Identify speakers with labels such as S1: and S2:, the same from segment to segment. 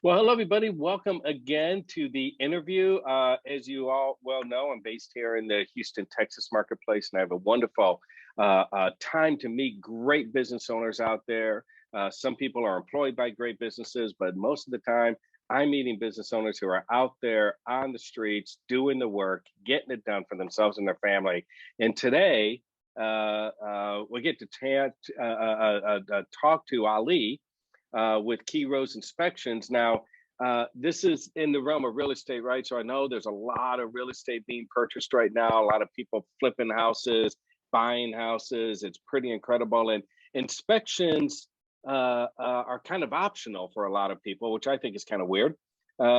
S1: Well, hello, everybody. Welcome again to the interview. As you all well know, I'm based here in the Houston, Texas marketplace, and I have a wonderful time to meet great business owners out there. Some people are employed by great businesses, but most of the time, I'm meeting business owners who are out there on the streets doing the work, getting it done for themselves and their family. And today, we get to talk to Ali with Key Rose Inspections. Now, this is in the realm of real estate, right? So I know there's a lot of real estate being purchased right now, a lot of people flipping houses, buying houses. It's pretty incredible. And inspections are kind of optional for a lot of people, which I think is kind of weird.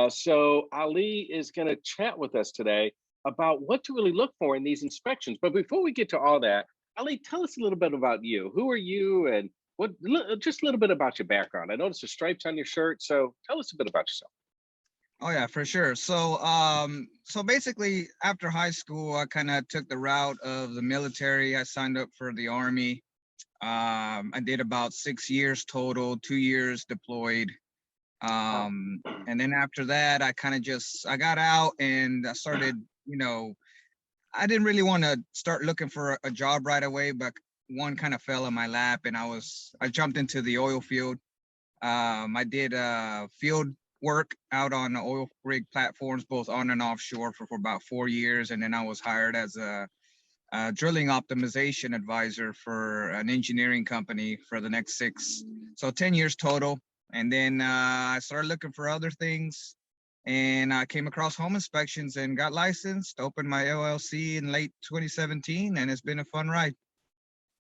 S1: So Ali is going to chat with us today about what to really look for in these inspections. But before we get to all that, Ali, tell us a little bit about you. Who are you, and just a little bit about your background? I noticed the stripes on your shirt, so tell us a bit about yourself.
S2: Oh yeah, for sure. So basically after high school, I kind of took the route of the military. I signed up for the Army. I did about 6 years total, 2 years deployed. And then after that, I got out and I started, I didn't really want to start looking for a job right away, but one kind of fell in my lap and I jumped into the oil field. I did field work out on the oil rig platforms, both on and offshore for about 4 years. And then I was hired as a drilling optimization advisor for an engineering company for the next 10 years total. And then I started looking for other things, and I came across home inspections and got licensed, opened my LLC in late 2017, and it's been a fun ride.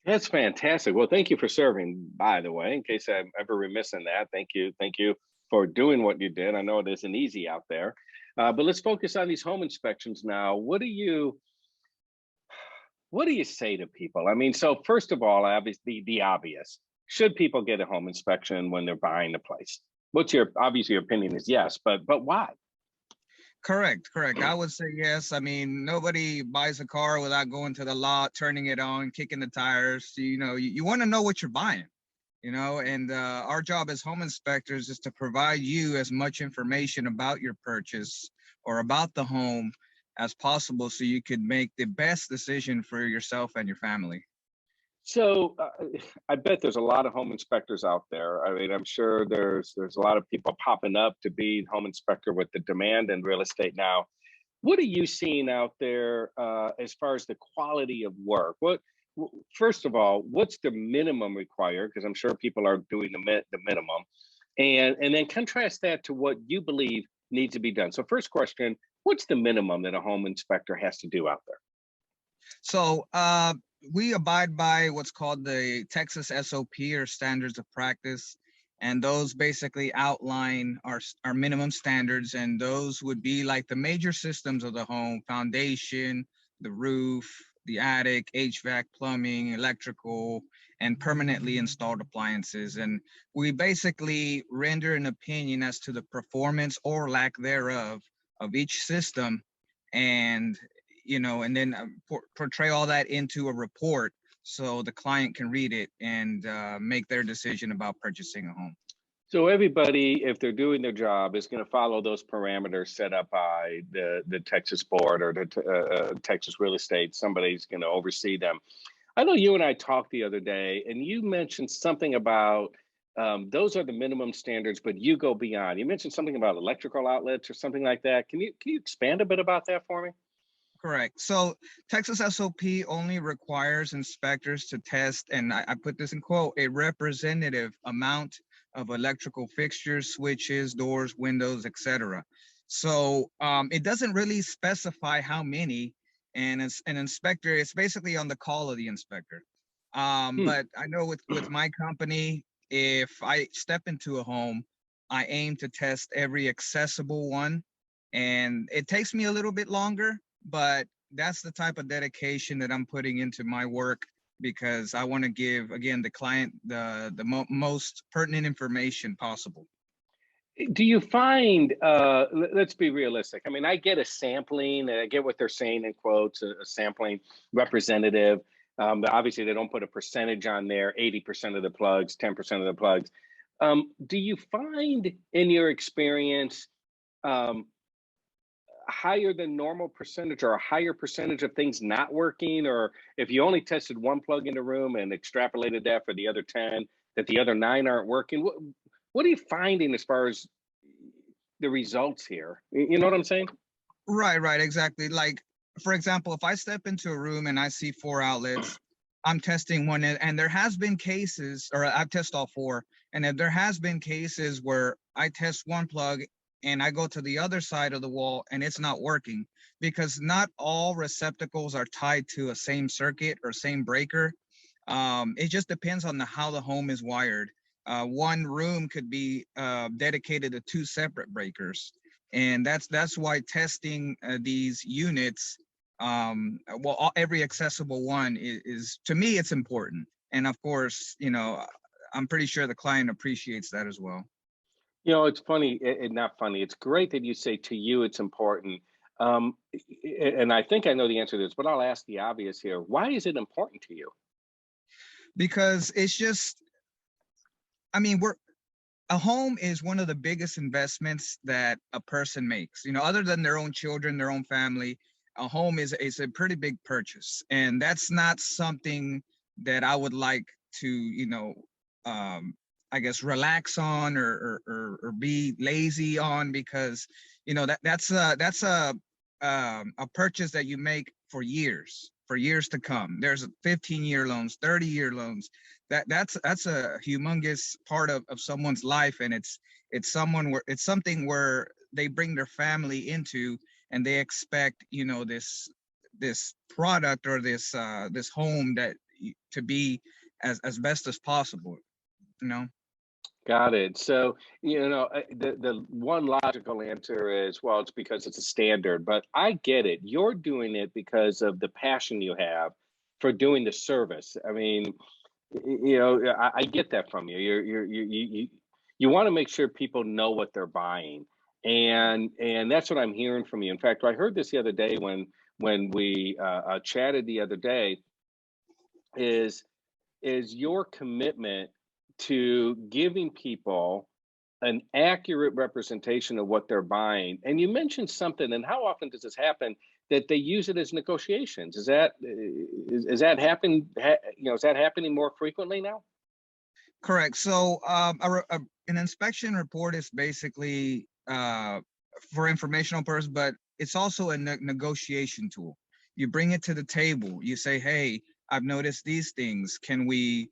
S1: That's fantastic. Well, thank you for serving, by the way, in case I'm ever remiss in that. Thank you. Thank you for doing what you did. I know it isn't easy out there, but let's focus on these home inspections now. What do you say to people? I mean, so first of all, obviously the obvious, should people get a home inspection when they're buying a place? Obviously your opinion is yes, but why?
S2: Correct. I would say yes. I mean, nobody buys a car without going to the lot, turning it on, kicking the tires. You want to know what you're buying, and our job as home inspectors is to provide you as much information about your purchase or about the home as possible so you could make the best decision for yourself and your family.
S1: So I bet there's a lot of home inspectors out there. I mean, I'm sure there's a lot of people popping up to be home inspector with the demand in real estate now. What are you seeing out there as far as the quality of work? First of all, what's the minimum required? Because I'm sure people are doing the minimum, and then contrast that to what you believe needs to be done. So first question, what's the minimum that a home inspector has to do out there?
S2: So we abide by what's called the Texas SOP, or Standards of Practice, and those basically outline our minimum standards, and those would be like the major systems of the home: foundation, the roof, the attic, HVAC, plumbing, electrical, and permanently installed appliances. And we basically render an opinion as to the performance or lack thereof of each system, and and then portray all that into a report so the client can read it and make their decision about purchasing a home.
S1: So everybody, if they're doing their job, is going to follow those parameters set up by the Texas board or the Texas real estate. Somebody's going to oversee them. I know you and I talked the other day, and you mentioned something about those are the minimum standards, but you go beyond. You mentioned something about electrical outlets or something like that. Can you expand a bit about that for me?
S2: Correct. So Texas SOP only requires inspectors to test, and I put this in quote, a representative amount of electrical fixtures, switches, doors, windows, etc. So it doesn't really specify how many, and as an inspector, it's basically on the call of the inspector. But I know with my company, if I step into a home, I aim to test every accessible one, and it takes me a little bit longer, but that's the type of dedication that I'm putting into my work, because I want to give, again, the client the most pertinent information possible.
S1: Do you find, let's be realistic. I mean, I get a sampling, and I get what they're saying in quotes, a sampling representative. But obviously, they don't put a percentage on there, 80% of the plugs, 10% of the plugs. Do you find in your experience um, higher than normal percentage or a higher percentage of things not working? Or if you only tested one plug in the room and extrapolated that for the other 10, that the other nine aren't working? What are you finding as far as the results here? You know what I'm saying?
S2: Right, right, exactly. Like, for example, if I step into a room and I see four outlets, I'm testing one, and there has been cases, or I've tested all four, and if there has been cases where I test one plug and I go to the other side of the wall and it's not working, because not all receptacles are tied to a same circuit or same breaker. It just depends on how the home is wired. One room could be dedicated to two separate breakers, and that's why testing these units, every accessible one is, to me, it's important. And of course, I'm pretty sure the client appreciates that as well.
S1: It's funny, not funny. It's great that you say to you it's important. And I think I know the answer to this, but I'll ask the obvious here. Why is it important to you?
S2: Because it's just, I mean, we're a home is one of the biggest investments that a person makes. Other than their own children, their own family, a home is a pretty big purchase, and that's not something that I would like to, um, I guess, relax on, or be lazy on, because that's a purchase that you make for years to come. There's 15-year loans, 30-year loans. That's a humongous part of someone's life, and it's something where they bring their family into, and they expect this product, or this home, to be as best as possible you know
S1: Got it. So, the one logical answer is, well, it's because it's a standard, but I get it. You're doing it because of the passion you have for doing the service. I mean, I get that from you. You want to make sure people know what they're buying, and that's what I'm hearing from you. In fact, I heard this the other day when we chatted the other day. Is your commitment to giving people an accurate representation of what they're buying. And you mentioned something, and how often does this happen, that they use it as negotiations? Is that happen? Is that happening more frequently now?
S2: Correct. So, an inspection report is basically for informational purposes, but it's also a negotiation tool. You bring it to the table. You say, "Hey, I've noticed these things. Can we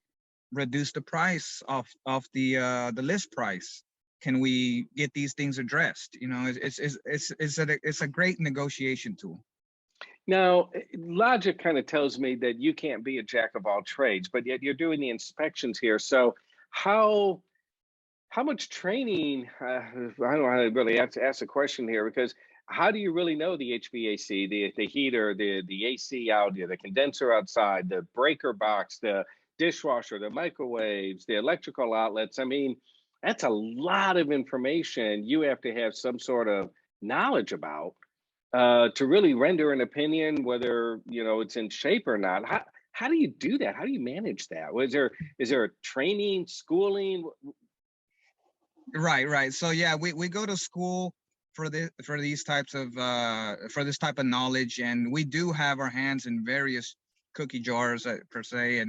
S2: reduce the price of the list price? Can we get these things addressed?" It's a great negotiation tool.
S1: Now, logic kind of tells me that you can't be a jack of all trades, but yet you're doing the inspections here. So how how much training? I don't know how to really have to ask a question here, because how do you really know the HVAC, the heater, the AC out there, the condenser outside, the breaker box, the dishwasher, the microwaves, the electrical outlets? I mean, that's a lot of information you have to have some sort of knowledge about to really render an opinion whether it's in shape or not. How do you do that? How do you manage that? Is there a training, schooling?
S2: Right, right. So yeah, we go to school for this type of knowledge, and we do have our hands in various cookie jars, per se,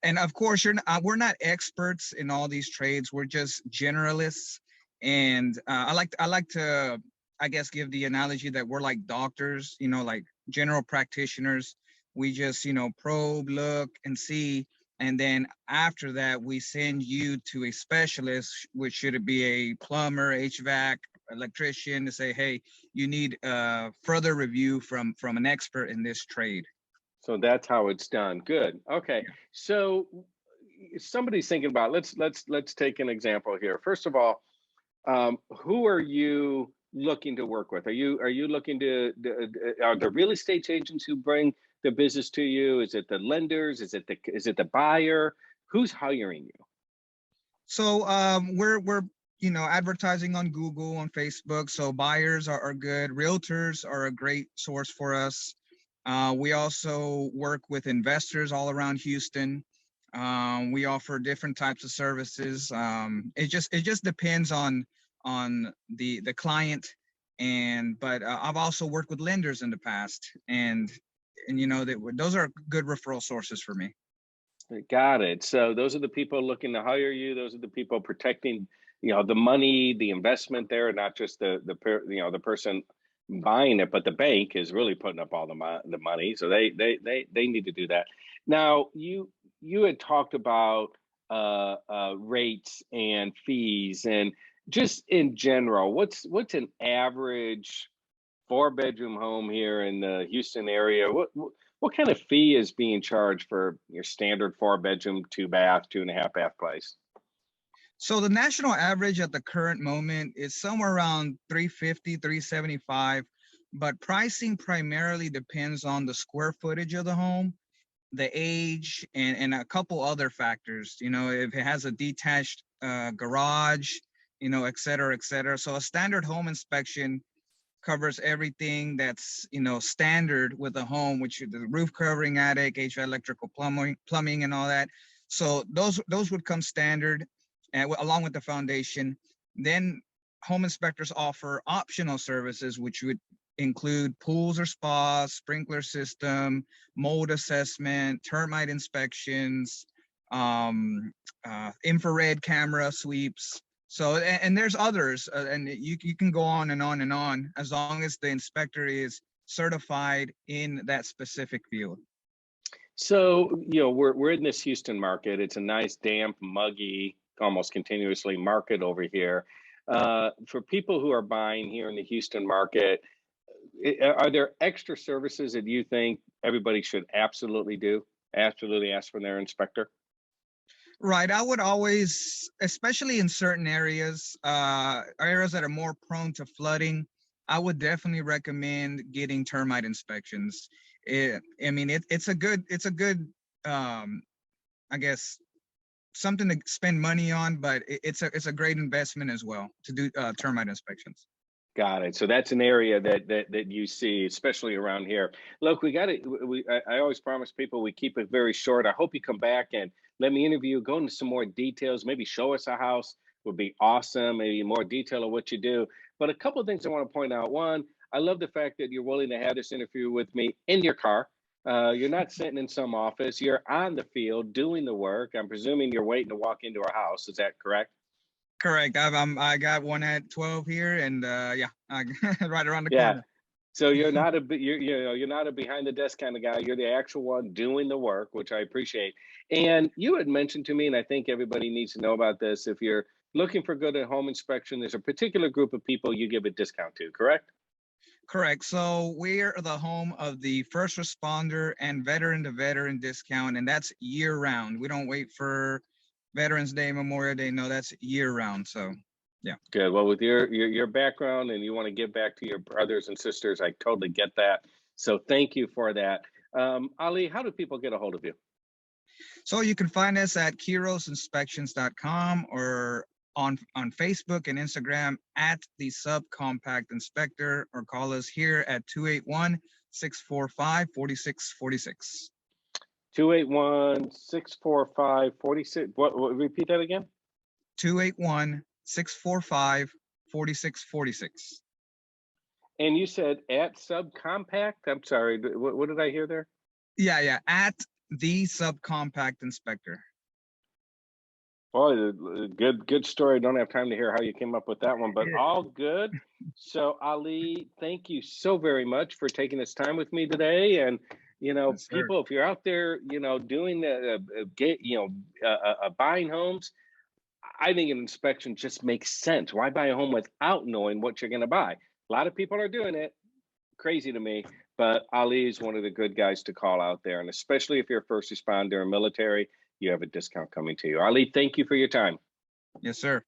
S2: and of course we're not experts in all these trades. We're just generalists, and I like to, I guess, give the analogy that we're like doctors, like general practitioners. We just probe, look, and see, and then after that we send you to a specialist, which should it be a plumber, HVAC, electrician, to say, hey, you need further review from an expert in this trade.
S1: So that's how it's done. Good. Okay.
S2: Yeah.
S1: So somebody's thinking about, let's take an example here. First of all, who are you looking to work with? Are you looking are the real estate agents who bring the business to you? Is it the lenders? Is it the buyer? Who's hiring you?
S2: So we're advertising on Google, on Facebook. So buyers are good. Realtors are a great source for us. We also work with investors all around Houston. We offer different types of services. It just depends on the client, but I've also worked with lenders in the past, and those are good referral sources for me.
S1: Got it. So those are the people looking to hire you. Those are the people protecting, the money, the investment there, not just the person buying it, but the bank is really putting up all the money. So they need to do that. Now you had talked about rates and fees, and just in general, what's an average four-bedroom home here in the Houston area? What kind of fee is being charged for your standard four-bedroom, two bath, 2.5 bath place?
S2: So the national average at the current moment is somewhere around 350, 375, but pricing primarily depends on the square footage of the home, the age, and a couple other factors. If it has a detached garage, et cetera, et cetera. So a standard home inspection covers everything that's standard with a home, which is the roof covering, attic, HVAC, electrical, plumbing, and all that. So those would come standard, and along with the foundation. Then home inspectors offer optional services, which would include pools or spas, sprinkler system, mold assessment, termite inspections, infrared camera sweeps. So, and there's others, and you can go on and on and on, as long as the inspector is certified in that specific field.
S1: So, we're in this Houston market. It's a nice, damp, muggy, almost continuously market over here. For people who are buying here in the Houston market, are there extra services that you think everybody should absolutely do? Absolutely ask for their inspector?
S2: Right. I would always, especially in certain areas that are more prone to flooding, I would definitely recommend getting termite inspections. It's a good, I guess, something to spend money on, but it's a great investment as well to do termite inspections.
S1: Got it. So that's an area that you see, especially around here. Look, we got it. I always promise people we keep it very short. I hope you come back and let me interview, go into some more details, maybe show us a house would be awesome, maybe more detail of what you do. But a couple of things I want to point out. One, I love the fact that you're willing to have this interview with me in your car. You're not sitting in some office. You're on the field doing the work. I'm presuming you're waiting to walk into our house. Is that correct?
S2: Correct. I got one at 12 here, and yeah, right around the
S1: Yeah.
S2: corner.
S1: So you're not you're not a behind the desk kind of guy. You're the actual one doing the work, which I appreciate. And you had mentioned to me, and I think everybody needs to know about this. If you're looking for good at home inspection, there's a particular group of people you give a discount to, correct?
S2: Correct. So we're the home of the first responder and veteran to veteran discount, and that's year round. We don't wait for Veterans Day, Memorial Day. No, that's year round. So yeah.
S1: Good. Well, with your background and you want to give back to your brothers and sisters, I totally get that. So thank you for that. Ali, how do people get a hold of you?
S2: So you can find us at kirosinspections.com or on Facebook and Instagram at the Subcompact Inspector, or call us here at 281-645-4646.
S1: 281-645-46. What, repeat that again?
S2: 281-645-4646.
S1: And you said at Subcompact? I'm sorry, what did I hear there?
S2: Yeah, at the Subcompact Inspector.
S1: Boy, good story. Don't have time to hear how you came up with that one, but
S2: Yeah.
S1: all good. So Ali, thank you so very much for taking this time with me today. And
S2: Yes, sir.
S1: people, if you're out there, doing buying homes, I think an inspection just makes sense. Why buy a home without knowing what you're going to buy? A lot of people are doing it. Crazy to me, but Ali is one of the good guys to call out there. And especially if you're a first responder or military, you have a discount coming to you. Ali, thank you for your time.
S2: Yes, sir.